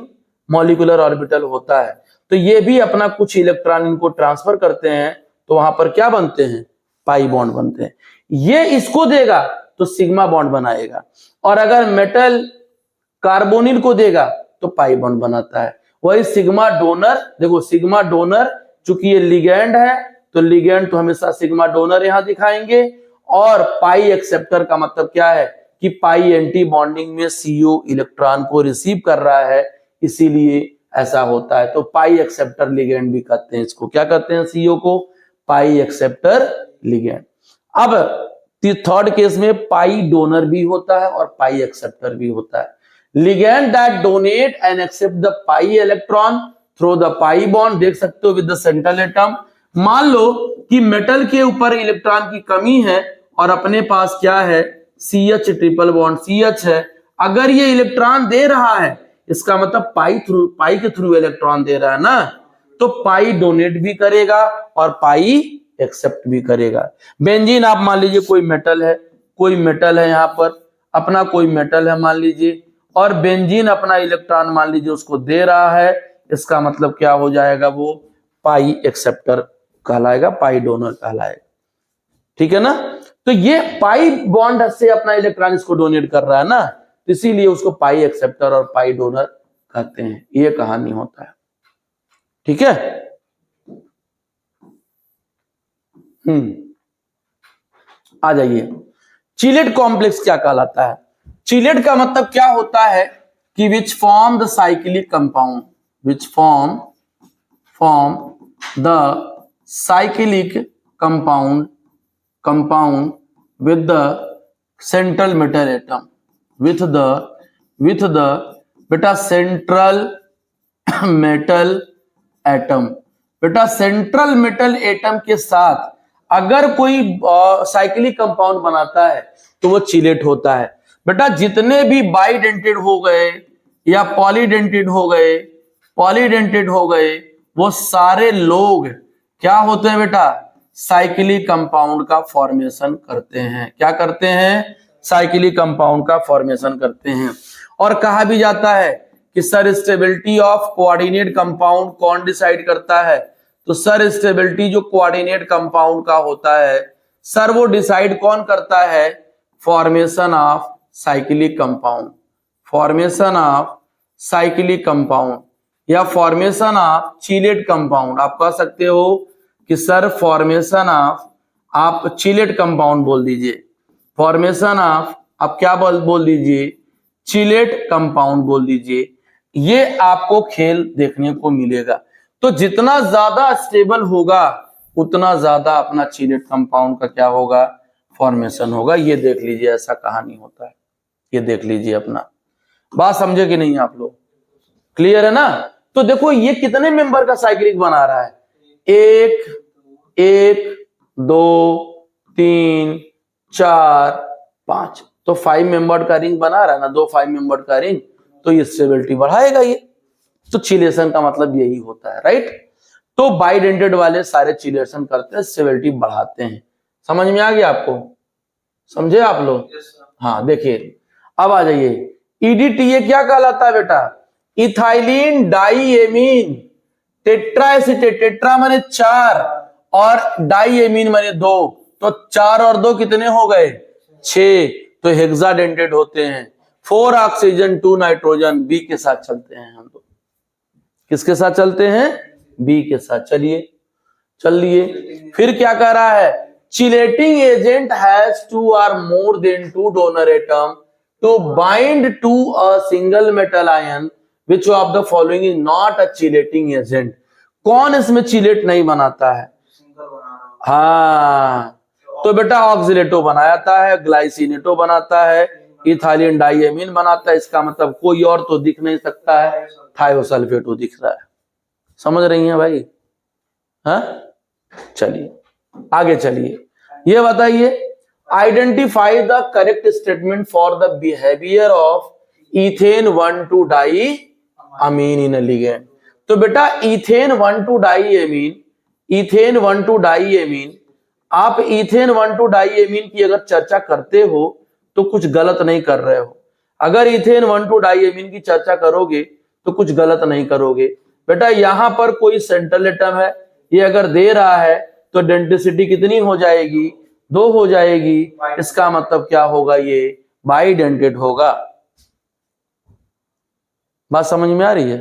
Speaker 1: मॉलिक्यूलर ऑर्बिटल होता है, तो ये भी अपना कुछ इलेक्ट्रॉन इनको ट्रांसफर करते हैं, तो वहां पर क्या बनते हैं? पाई बॉन्ड बनते हैं। ये इसको देगा तो सिग्मा बॉन्ड बनाएगा, और अगर मेटल कार्बोनिल को देगा तो पाई बॉन्ड बनाता है। वही सिग्मा डोनर, देखो सिग्मा डोनर चूंकि ये लिगेंड है तो लिगेंड तो हमेशा सिग्मा डोनर यहां दिखाएंगे, और पाई एक्सेप्टर का मतलब क्या है कि पाई एंटी बॉन्डिंग में CO इलेक्ट्रॉन को रिसीव कर रहा है, इसीलिए ऐसा होता है। तो पाई एक्सेप्टर लिगेंड भी कहते हैं इसको। क्या कहते हैं? CO को पाई एक्सेप्टर लिगेंड। अब थर्ड केस में पाई डोनर भी होता है और पाई एक्सेप्टर भी होता है। Ligand that donate and accept the pi electron through the pi bond, देख सकते हो विद द सेंट्रल एटम। मान लो कि मेटल के ऊपर इलेक्ट्रॉन की कमी है और अपने पास क्या है? CH ट्रिपल बॉन्ड CH है। अगर ये इलेक्ट्रॉन दे रहा है, इसका मतलब पाई के थ्रू इलेक्ट्रॉन दे रहा है ना, तो पाई डोनेट भी करेगा और पाई एक्सेप्ट भी करेगा। बेंजीन आप मान लीजिए कोई मेटल है यहाँ पर, अपना कोई मेटल है मान लीजिए, और बेंजीन अपना इलेक्ट्रॉन मान लीजिए उसको दे रहा है, इसका मतलब क्या हो जाएगा? वो पाई एक्सेप्टर कहलाएगा, पाई डोनर कहलाएगा। ठीक है ना? तो ये पाई बॉन्ड से अपना इलेक्ट्रॉन इसको डोनेट कर रहा है ना, तो इसीलिए उसको पाई एक्सेप्टर और पाई डोनर कहते हैं। ये कहानी होता है। ठीक है? आ जाइए, चिलेट कॉम्प्लेक्स क्या कहलाता है? चिलेट का मतलब क्या होता है कि which form the cyclic compound, which form the cyclic compound with the central metal atom, with the बेटा central metal atom, बेटा सेंट्रल मेटल एटम के साथ अगर कोई साइक्लिक कंपाउंड बनाता है तो वो चिलेट होता है। बेटा जितने भी बाइडेंटेड हो गए या पॉलीडेंटेड हो गए वो सारे लोग क्या होते हैं बेटा? साइक्लिक कंपाउंड का फॉर्मेशन करते हैं। क्या करते हैं? साइक्लिक कंपाउंड का फॉर्मेशन करते हैं। और कहा भी जाता है कि sir stability of coordinate compound कौन डिसाइड करता है? तो सर स्टेबिलिटी जो कोऑर्डिनेट कंपाउंड का होता है सर, वो डिसाइड कौन करता है? Formation of cyclic compound, formation of cyclic compound या फॉर्मेशन ऑफ चिलेट कंपाउंड। आप कह सकते हो कि सर फॉर्मेशन ऑफ, आप चिलेट कंपाउंड बोल दीजिए, फॉर्मेशन ऑफ आप क्या बोल दीजिए? चिलेट कंपाउंड बोल दीजिए। ये आपको खेल देखने को मिलेगा। तो जितना ज्यादा स्टेबल होगा उतना ज्यादा अपना चिलेट कंपाउंड का क्या होगा? फॉर्मेशन होगा। ये देख लीजिए, ऐसा कहानी होता है। ये देख लीजिए अपना। बात समझे कि नहीं आप लोग? क्लियर है ना? तो देखो ये कितने मेंबर का साइक्लिक बना रहा है, 1 1 2 3 4 5, तो 5 मेंबर का रिंग बना रहा है ना, 2 5 मेंबर का रिंग, तो ये स्टेबिलिटी बढ़ाएगा ये। तो चिलेशन का मतलब यही होता है, राइट। तो बाइडेंटेड वाले सारे चिलेशन करते हैं, स्टेबिलिटी बढ़ाते हैं। समझ में आ गया आपको, समझे आप लोग? हाँ देखिए अब आ जाइए, ईडीटीए क्या कहलाता है बेटा, इथाइलिन डाइएमीन टेट्राएसिटेट, टेट्रा माने 4 और डाइएमीन माने 2, तो 4 और 2 कितने हो गए 6, तो हेक्साडेंटेड होते हैं। 4 ऑक्सीजन 2 नाइट्रोजन, बी के साथ चलते हैं हम लोग। किसके साथ चलते हैं, बी के साथ। चलिए फिर क्या कह रहा है, chelating agent has 2 or more than 2 donor atom to bind to a single metal ion, which of the following is not a chelating agent? कौन इसमें चिलेट नहीं बनाता है? हाँ, तो बेटा ऑक्सीलेटो बनाता है, ग्लाइसिनेटो बनाता है, इथाइलिन डाइएमीन बनाता है। इसका मतलब कोई और तो दिख नहीं सकता है, थायोसल्फेटो दिख रहा है। समझ रही हैं भाई? हाँ चलिए आगे चलिए, ये बताइए, identify the correct statement for the behaviour of ethane 1,2 diamine in a ligand. तो बेटा इथेन 1,2 डाइअमीन, इथेन 1,2 डाइअमीन, आप इथेन 1,2 डाइअमीन की अगर चर्चा करते हो तो कुछ गलत नहीं कर रहे हो। अगर इथेन 1,2 डाइअमीन की चर्चा करोगे तो कुछ गलत नहीं करोगे। बेटा यहां पर कोई सेंट्रल एटम है, ये अगर दे रहा है तो डेंसिटी कितनी हो जाएगी, 2 हो जाएगी। इसका मतलब क्या होगा, ये बाइडेंटेड होगा। बात समझ में आ रही है?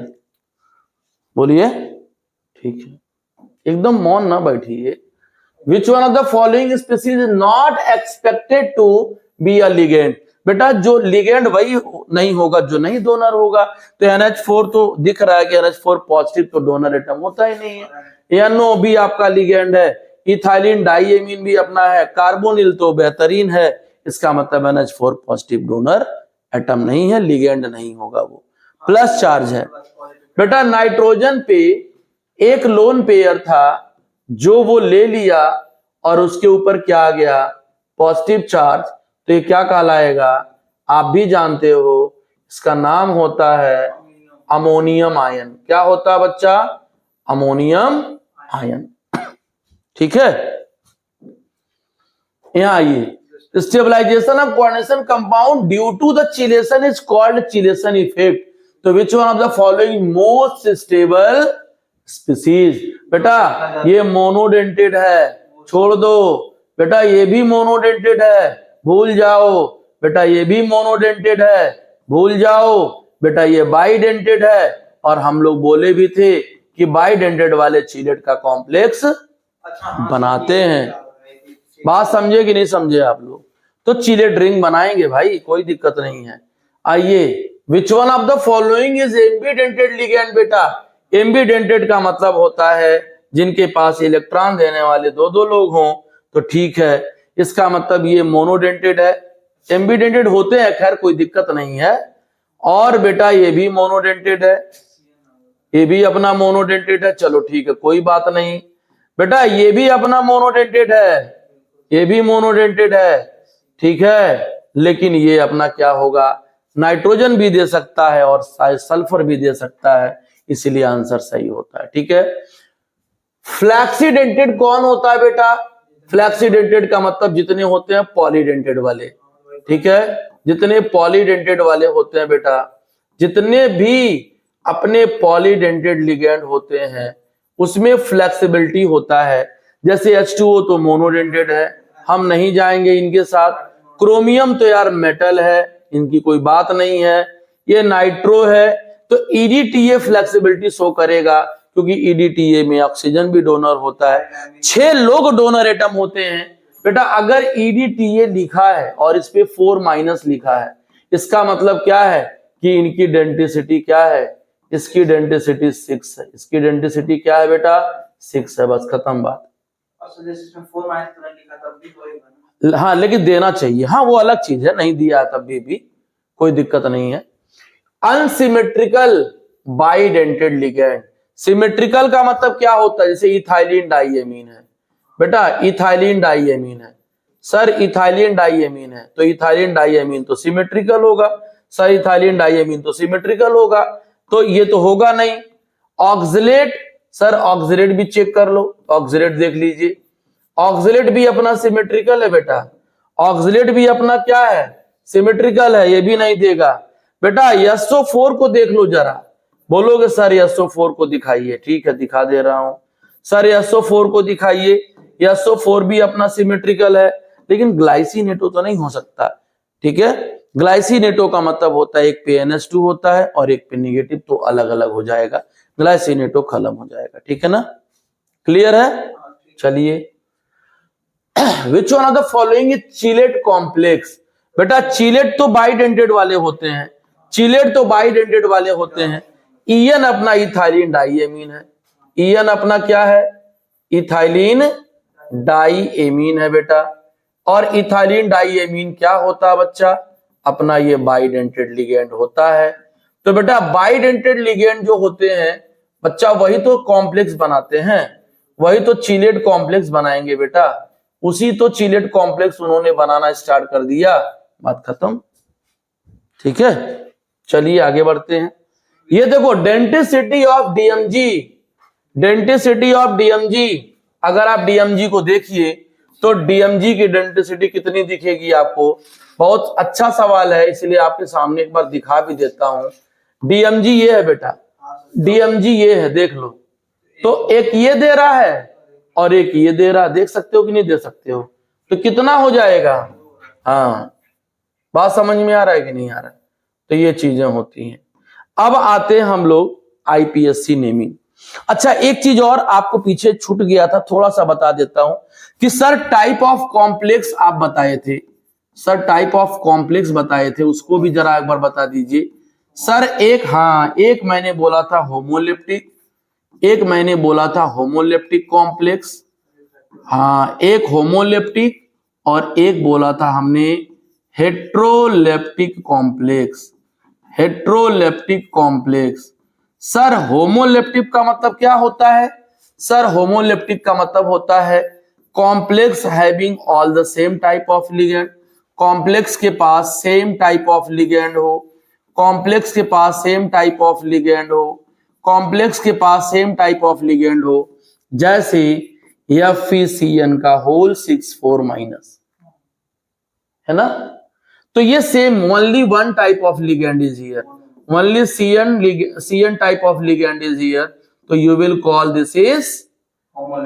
Speaker 1: बोलिए। ठीक है, एकदम मौन ना बैठिए। Which one of the following species is not expected to be a ligand. बेटा जो लिगेंड वही नहीं होगा जो नहीं डोनर होगा। तो NH4 तो दिख रहा है कि NH4 पॉजिटिव, तो डोनर एटम होता ही नहीं है। NO भी आपका लिगेंड है, इथाइलिन डाइएमीन भी अपना है, कार्बोनिल तो बेहतरीन है। इसका मतलब NH4 पॉजिटिव डोनर एटम नहीं है, लिगेंड नहीं होगा, वो प्लस चार्ज है। बेटा नाइट्रोजन पे एक लोन पेयर था जो वो ले लिया और उसके ऊपर क्या आ गया, पॉजिटिव चार्ज, तो ये क्या कहलाएगा, आप भी जानते हो, इसका नाम होता है अमोनियम आयन। क्या होता है बच्चा, अमोनियम आयन। ठीक है, यहां आइए, stabilisation of coordination compound due to the chelation is called chelation effect. तो which one of the following most stable species. बेटा ये मोनोडेंटेड है, छोड़ दो। बेटा ये भी मोनोडेंटेड है, भूल जाओ। बेटा ये भी मोनोडेंटेड है, भूल जाओ। बेटा ये बाइडेंटेड है, और हम लोग बोले भी थे कि बाइडेंटेड वाले चिलेट का कॉम्प्लेक्स बनाते हैं। बात समझे कि नहीं समझे आप लोग? तो चिलेट रिंग बनाएंगे भाई, कोई दिक्कत नहीं है। आइए, विच one of the following is एम्बीडेंटेड ligand. बेटा एम्बीडेंटेड का मतलब होता है जिनके पास इलेक्ट्रॉन देने वाले 2-2 लोग हों, तो ठीक है। इसका मतलब ये मोनोडेंटेड है। एम्बीडेंटेड होते हैं, खैर कोई दिक्कत नहीं है। और बेटा ये भी मोनोडेंटेड है, ये भी अपना मोनोडेंटेड है, चलो ठीक है कोई बात नहीं। बेटा ये भी अपना मोनोडेंटेड है, ये भी मोनोडेंटेड है, ठीक है। लेकिन ये अपना क्या होगा, नाइट्रोजन भी दे सकता है और सल्फर भी दे सकता है, इसीलिए आंसर सही होता है। ठीक है, फ्लैक्सीडेंटेड कौन होता है बेटा, फ्लैक्सीडेंटेड का मतलब जितने होते हैं पॉलीडेंटेड वाले। ठीक है, जितने पॉलीडेंटेड वाले होते हैं बेटा, जितने भी अपने पॉलीडेंटेड लिगेंड होते हैं उसमें फ्लेक्सिबिलिटी होता है। जैसे H2O तो मोनोडेंटेड है, हम नहीं जाएंगे इनके साथ। क्रोमियम तो यार मेटल है, इनकी कोई बात नहीं है। ये नाइट्रो है, तो EDTA फ्लेक्सिबिलिटी शो करेगा, क्योंकि EDTA में ऑक्सीजन भी डोनर होता है। 6 लोग डोनर एटम होते हैं। बेटा अगर EDTA लिखा है और इस पे 4- लिखा है, इसका मतलब क्या है कि इनकी डेंसिटी क्या है, इसकी डेंसिटी 6 है। इसकी डेंसिटी क्या है बेटा, 6 है, बस खत्म बात। हाँ लेकिन देना चाहिए, हाँ वो अलग चीज है, नहीं दिया तब भी कोई दिक्कत नहीं है। Unsymmetrical bidentate ligand. सिमेट्रिकल का मतलब क्या होता है, जैसे इथाइलिन डाइएमीन है बेटा, इथाइलिन डाइएमीन है सर, इथाइलिन डाइएमीन है तो इथाइलिन डाइएमीन तो सिमेट्रिकल होगा सर, इथाइलिन डाइएमीन तो सिमेट्रिकल होगा, तो ये तो होगा नहीं। ऑक्सलेट सर, ऑक्सलेट भी चेक कर लो, ऑक्सलेट देख लीजिए, ऑक्सलेट भी अपना सिमेट्रिकल है बेटा, ऑक्सलेट भी अपना क्या है, सिमेट्रिकल है, ये भी नहीं देगा बेटा। SO4 को देख लो जरा, बोलोगे सर SO4 को दिखाइए, ठीक है दिखा दे रहा हूं सर, SO4 को दिखाइए, SO4 भी अपना सिमेट्रिकल है, लेकिन ग्लाइसिनेटो तो नहीं हो सकता, ठीक है। ग्लाइसिनेटो का मतलब होता है एक पे NH2 होता है और एक पे निगेटिव, तो अलग अलग हो जाएगा, ग्लाइसिनेटो खत्म हो जाएगा, ठीक है ना, क्लियर है। चलिए, विच one of the following is chelate complex. बेटा चिलेट तो बाइडेंटेड वाले होते हैं, चिलेट तो बाइडेंटेड वाले होते हैं। ईएन अपना इथाइलिन डाइएमीन है, ईएन अपना क्या है, इथाइलिन डाइएमीन है बेटा, और इथाइलिन डाइएमीन क्या होता है बच्चा, अपना ये बाइडेंटेड लिगेंड होता है। तो बेटा बाइडेंटेड लिगेंड जो होते हैं बच्चा, वही तो कॉम्प्लेक्स बनाते हैं, वही तो चिलेट कॉम्प्लेक्स बनाएंगे बेटा, उसी तो चिलेट कॉम्प्लेक्स उन्होंने बनाना स्टार्ट कर दिया, बात खत्म, ठीक है। चलिए आगे बढ़ते हैं। ये देखो denticity of DMG, denticity of DMG, अगर आप डीएमजी को देखिए तो डीएमजी की डेंटिसिटी कितनी दिखेगी आपको, बहुत अच्छा सवाल है, इसलिए आपके सामने एक बार दिखा भी देता हूं। डीएमजी ये है बेटा, डीएमजी ये है, देख लो, तो एक ये दे रहा है और एक ये दे रहा है, देख सकते हो कि नहीं दे सकते हो, तो कितना हो जाएगा, हाँ बात समझ में आ रहा है कि नहीं आ रहा है, तो ये चीजें होती हैं। अब आते हैं हम लोग आईपीएससी नेमिंग। अच्छा एक चीज और आपको पीछे छूट गया था, थोड़ा सा बता देता हूं कि सर टाइप ऑफ कॉम्प्लेक्स आप बताए थे, सर टाइप ऑफ कॉम्प्लेक्स बताए थे, उसको भी जरा एक बार बता दीजिए सर। एक, हाँ एक मैंने बोला था होमोलेप्टिक, एक मैंने बोला था होमोलेप्टिक कॉम्प्लेक्स, हाँ एक होमोलेप्टिक, और एक बोला था हमने heteroleptic complex, heteroleptic complex. Sir homoleptic का मतलब क्या होता है, सर होमोलेप्टिक का मतलब होता है complex having all the same type of ligand, complex के पास सेम टाइप ऑफ लिगेंड हो, कॉम्प्लेक्स के पास सेम टाइप ऑफ लिगेंड हो, कॉम्प्लेक्स के पास सेम टाइप ऑफ लिगेंड हो, जैसे FeCN का होल 6,4 माइनस, है ना, तो ये same only one type of ligand is here, only CN type of ligand is here, तो you will call this is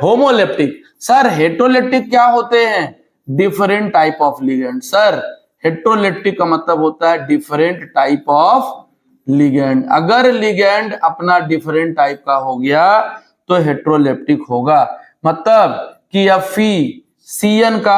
Speaker 1: homoleptic. Sir heteroleptic क्या होते हैं, different type of ligand, sir heteroleptic का मतलब होता है डिफरेंट टाइप ऑफ लिगेंड, अगर ligand अपना डिफरेंट टाइप का हो गया तो हेट्रोलेप्टिक होगा, मतलब कि CN का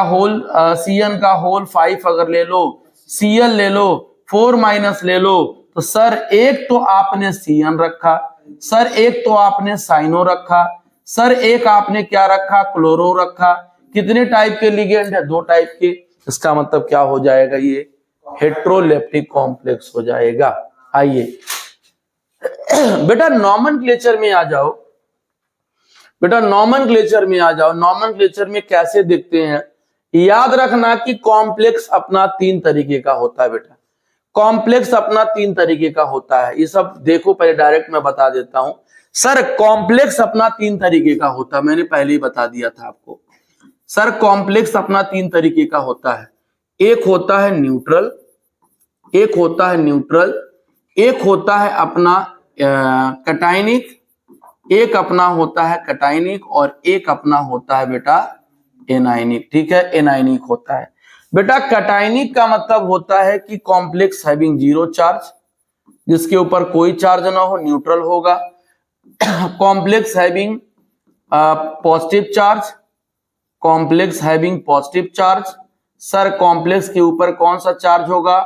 Speaker 1: होल 5 अगर ले लो, Cl ले लो, 4 माइनस ले लो, तो सर एक तो आपने CN रखा, सर एक तो आपने साइनो रखा, सर एक आपने क्या रखा, क्लोरो रखा, कितने टाइप के लिगेंड है, 2 टाइप के, इसका मतलब क्या हो जाएगा, ये हेट्रोलेप्टिक कॉम्प्लेक्स हो जाएगा। आइए बेटा नॉमेनक्लेचर में आ जाओ, बेटा नॉमेनक्लेचर में आ जाओ, नॉमेनक्लेचर में कैसे दिखते हैं, याद रखना कि कॉम्प्लेक्स अपना 3 तरीके का होता है बेटा, कॉम्प्लेक्स अपना 3 तरीके का होता है, ये सब देखो पहले डायरेक्ट मैं बता देता हूं। सर कॉम्प्लेक्स अपना 3 तरीके का होता है, मैंने पहले ही बता दिया था आपको, सर कॉम्प्लेक्स अपना 3 तरीके का होता है, एक होता है न्यूट्रल, एक होता है न्यूट्रल, एक होता है अपना कैटायनिक, एक अपना होता है कैटायनिक, और एक अपना होता है बेटा एनायनिक, ठीक है, एनायनिक होता है बेटा। कैटायनिक का मतलब होता है कि कॉम्प्लेक्स हैविंग 0 चार्ज, जिसके ऊपर कोई चार्ज ना हो, न्यूट्रल होगा। Complex having positive charge, complex having positive charge, sir complex के ऊपर कौन सा चार्ज होगा,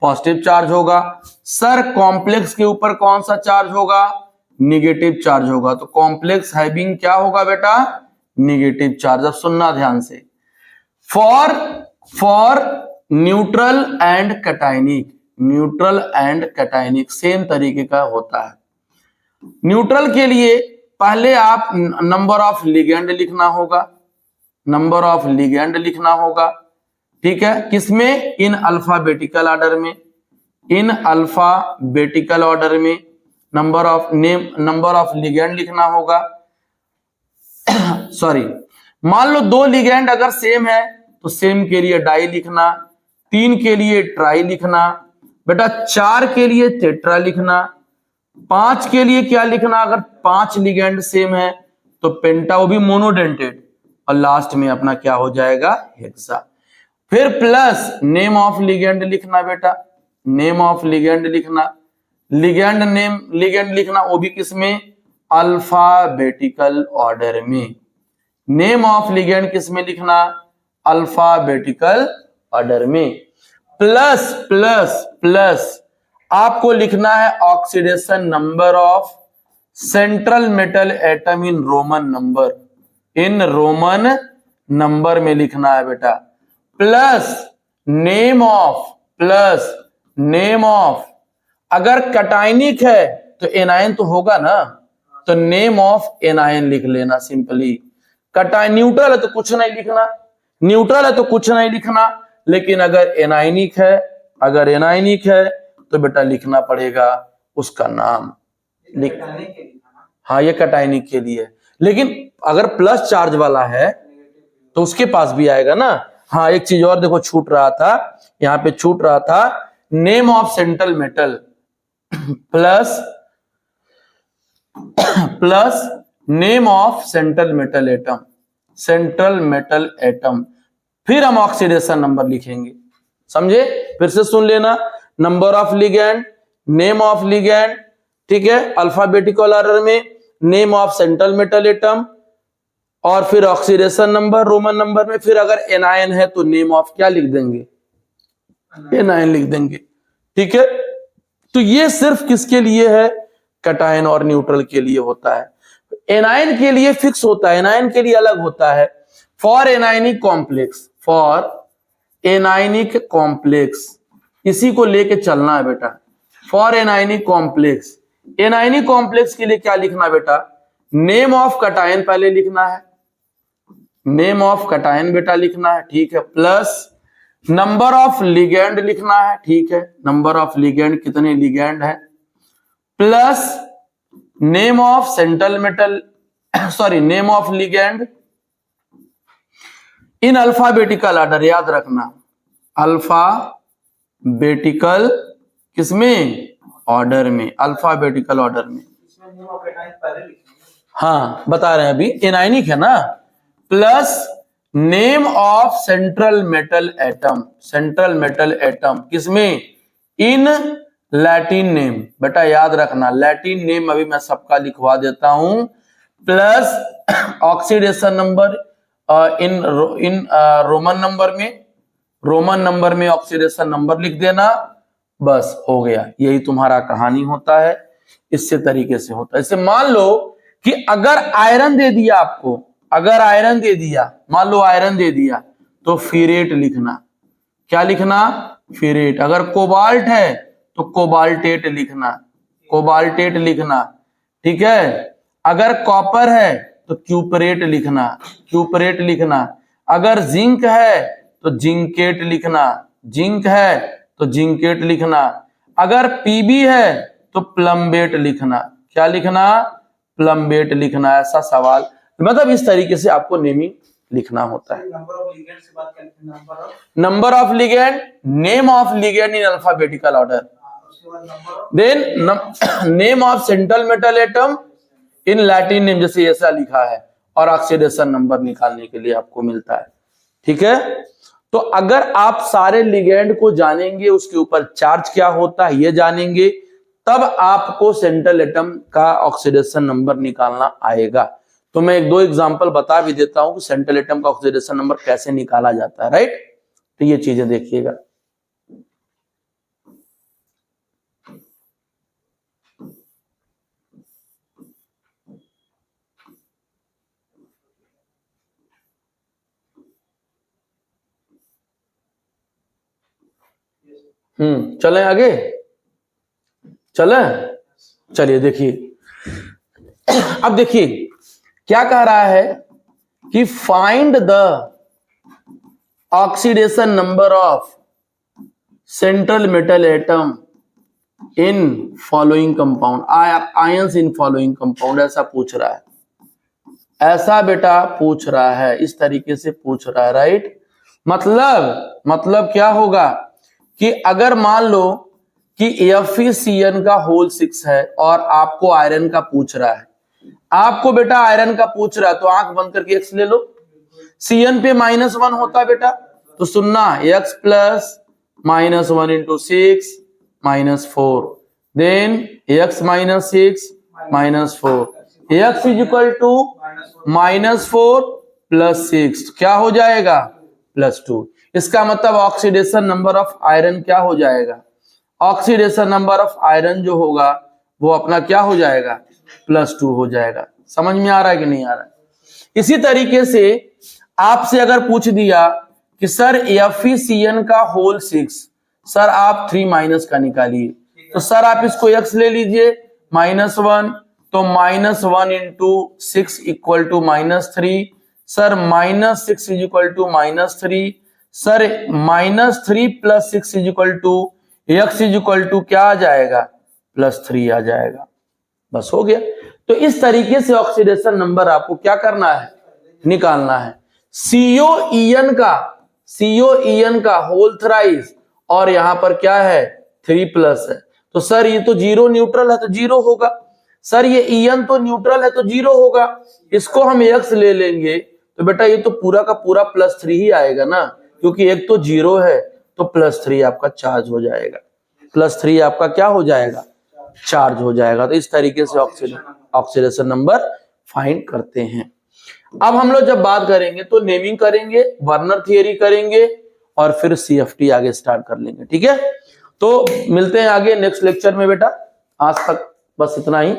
Speaker 1: पॉजिटिव चार्ज होगा। सर कॉम्प्लेक्स के ऊपर कौन सा चार्ज होगा, निगेटिव चार्ज होगा, तो कॉम्प्लेक्स हैविंग क्या होगा बेटा, निगेटिव चार्ज। अब सुनना ध्यान से, for neutral and cationic, neutral and cationic same तरीके का होता है, न्यूट्रल के लिए पहले आप नंबर ऑफ लिगेंड लिखना होगा, नंबर ऑफ लिगेंड लिखना होगा, ठीक है, किसमें? इन अल्फाबेटिकल ऑर्डर में, इन अल्फाबेटिकल ऑर्डर में number of name, number of ligand लिखना होगा। सॉरी, मान लो 2 लिगेंड अगर सेम है तो सेम के लिए डाई लिखना, 3 के लिए ट्राई लिखना, बेटा 4 के लिए टेट्रा लिखना, 5 के लिए क्या लिखना? अगर 5 लिगेंड सेम है तो पेंटा, वो भी मोनोडेंटेड, और लास्ट में अपना क्या हो जाएगा? हेक्सा। फिर प्लस नेम ऑफ लिगेंड लिखना बेटा, नेम ऑफ लिगेंड लिखना, लिगेंड नेम लिगेंड लिखना, वो भी किसमें? अल्फाबेटिकल ऑर्डर में। नेम ऑफ लिगेंड किसमें लिखना? अल्फाबेटिकल ऑर्डर में। प्लस प्लस प्लस आपको लिखना है oxidation number of central metal atom in Roman number, in Roman number में लिखना है बेटा। Plus name of, plus name of, अगर कटायनिक है तो एनायन तो होगा ना, तो नेम ऑफ एनायन लिख लेना सिंपली। न्यूट्रल है तो कुछ नहीं लिखना, न्यूट्रल है तो कुछ नहीं लिखना, लेकिन अगर एनायनिक है, अगर एनायनिक है तो बेटा लिखना पड़ेगा उसका नाम लिख। हाँ, ये कटायनिक के लिए, लेकिन अगर प्लस चार्ज वाला है तो उसके पास भी आएगा ना। हाँ, एक चीज और देखो छूट रहा था, यहां पे छूट रहा था, name of central metal plus plus name of central metal atom, central metal atom, फिर हम ऑक्सीडेशन नंबर लिखेंगे। समझे? फिर से सुन लेना, number of ligand, name of ligand, ठीक है, अल्फाबेटिकल ऑर्डर में, name of central metal atom, और फिर ऑक्सीडेशन नंबर रोमन नंबर में। फिर अगर एनायन है तो नेम ऑफ क्या लिख देंगे? एनायन लिख देंगे, ठीक है। तो ये सिर्फ किसके लिए है? कटायन और न्यूट्रल के लिए होता है। एनायन के लिए फिक्स होता है, एनायन के लिए अलग होता है। For anionic complex, for anionic complex, इसी को लेके चलना है बेटा। For anionic complex, anionic complex के लिए क्या लिखना बेटा? नेम ऑफ कटायन पहले लिखना है, नेम ऑफ कटायन बेटा लिखना है, ठीक है। प्लस नंबर ऑफ लिगेंड लिखना है, ठीक है, नंबर ऑफ लिगेंड, कितने लिगेंड है। Plus name of central metal, sorry, name of ligand in alphabetical order, याद रखना अल्फाबेटिकल किसमें? ऑर्डर में, अल्फाबेटिकल ऑर्डर में। हाँ, बता रहे हैं अभी, एनायनिक है ना। Plus name of central metal atom, central metal atom किसमें? इन लैटिन नेम, बेटा याद रखना लैटिन नेम, अभी मैं सबका लिखवा देता हूं। Plus oxidation number in Roman number में, रोमन नंबर में ऑक्सीडेशन नंबर लिख देना, बस हो गया। यही तुम्हारा कहानी होता है, इससे तरीके से होता है। इसे मान लो कि अगर आयरन दे दिया आपको, अगर आयरन दे दिया, मान लो आयरन दे दिया, तो फीरेट लिखना। क्या लिखना? फीरेट। अगर कोबाल्ट है तो कोबाल्टेट लिखना, कोबाल्टेट लिखना, ठीक है। अगर कॉपर है तो क्यूपरेट लिखना, क्यूपरेट लिखना। अगर जिंक है तो जिंकेट लिखना, जिंक है तो जिंकेट लिखना। अगर पीबी है तो प्लम्बेट लिखना। क्या लिखना? प्लम्बेट लिखना। ऐसा सवाल, मतलब इस तरीके से आपको नेमिंग लिखना होता है। Number of ligand, name of ligand in alphabetical order, then name of central metal atom in Latin name, जैसे ऐसा लिखा है, और ऑक्सीडेशन नंबर निकालने के लिए आपको मिलता है, ठीक है। तो अगर आप सारे लिगेंड को जानेंगे, उसके ऊपर चार्ज क्या होता है ये जानेंगे, तब आपको सेंट्रल एटम का ऑक्सीडेशन नंबर निकालना आएगा। तो मैं 1-2 एग्जांपल बता भी देता हूं कि सेंट्रल एटम का ऑक्सीडेशन नंबर कैसे निकाला जाता है, राइट। तो ये चीजें देखिएगा। चलें आगे, चलें, चलिए देखिए, अब देखिए क्या कह रहा है कि find the oxidation number of central metal atom in following compound, ions in following compound, ऐसा पूछ रहा है, ऐसा बेटा पूछ रहा है, इस तरीके से पूछ रहा है, राइट। मतलब क्या होगा कि अगर मान लो कि FeCN का होल 6 है और आपको आयरन का पूछ रहा है, आपको बेटा आयरन का पूछ रहा है, तो आंख बंद करके x ले लो। Cn पे -1 होता है बेटा, तो सुनना x plus -1 into 6 -4, then x minus 6 -4, x is equal to -4 plus 6, क्या हो जाएगा +2। इसका मतलब ऑक्सीडेशन नंबर ऑफ आयरन क्या हो जाएगा, ऑक्सीडेशन नंबर ऑफ आयरन जो होगा वो अपना क्या हो जाएगा, +2 हो जाएगा। समझ में आ रहा है कि नहीं आ रहा है? इसी तरीके से आपसे अगर पूछ दिया कि सर FeCN का होल 6, सर आप 3 माइनस का निकालिए, तो सर आप इसको x ले लीजिए -1, तो -1 into 6 equal to -3, sir -6 is equal to -3, sir -3 plus 6 is equal to x is equal to क्या आ जाएगा, +3 आ जाएगा। बस हो गया। तो इस तरीके से ऑक्सीडेशन नंबर आपको क्या करना है, निकालना है। CO-EN का होल थ्राइस और यहां पर क्या है 3+ है, तो सर ये तो 0 न्यूट्रल है तो 0 होगा, सर ये EN तो न्यूट्रल है तो 0 होगा, इसको हम x ले लेंगे तो बेटा ये तो पूरा का पूरा +3 ही आएगा ना, क्योंकि एक तो 0 है तो +3 आपका चार्ज हो जाएगा, +3 आपका क्या हो जाएगा, चार्ज हो जाएगा। तो इस तरीके से ऑक्सीडेशन नंबर फाइंड करते हैं। अब हम लोग जब बात करेंगे तो नेमिंग करेंगे, वर्नर थियरी करेंगे और फिर CFT आगे स्टार्ट कर लेंगे, ठीक है। तो मिलते हैं आगे नेक्स्ट लेक्चर में बेटा, आज तक बस इतना ही।